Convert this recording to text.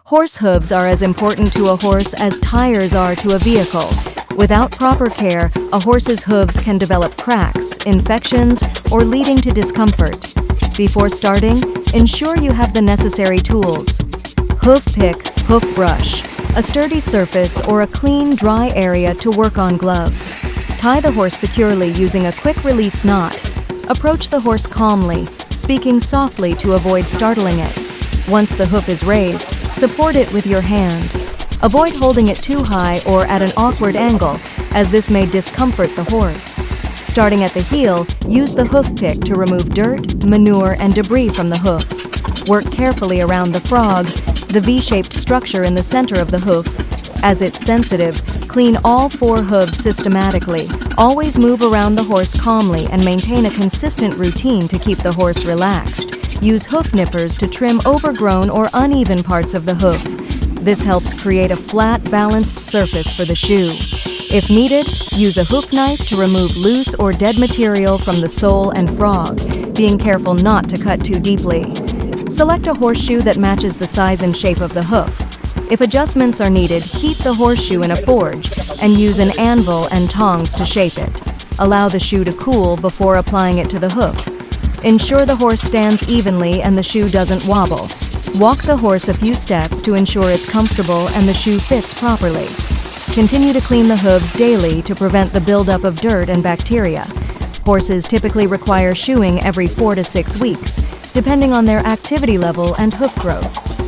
Horse hooves are as important to a horse as tires are to a vehicle. Without proper care, a horse's hooves can develop cracks, infections, or leading to discomfort. Before starting, ensure you have the necessary tools. Hoof pick, hoof brush, a sturdy surface or a clean, dry area to work on gloves. Tie the horse securely using a quick release knot. Approach the horse calmly, speaking softly to avoid startling it. Once the hoof is raised, support it with your hand. Avoid holding it too high or at an awkward angle, as this may discomfort the horse. Starting at the heel, use the hoof pick to remove dirt, manure, and debris from the hoof. Work carefully around the frog, the V-shaped structure in the center of the hoof. As it's sensitive, clean all 4 hooves systematically. Always move around the horse calmly and maintain a consistent routine to keep the horse relaxed. Use hoof nippers to trim overgrown or uneven parts of the hoof. This helps create a flat, balanced surface for the shoe. If needed, use a hoof knife to remove loose or dead material from the sole and frog, being careful not to cut too deeply. Select a horseshoe that matches the size and shape of the hoof. If adjustments are needed, heat the horseshoe in a forge and use an anvil and tongs to shape it. Allow the shoe to cool before applying it to the hoof. Ensure the horse stands evenly and the shoe doesn't wobble. Walk the horse a few steps to ensure it's comfortable and the shoe fits properly. Continue to clean the hooves daily to prevent the buildup of dirt and bacteria. Horses typically require shoeing every 4 to 6 weeks, depending on their activity level and hoof growth.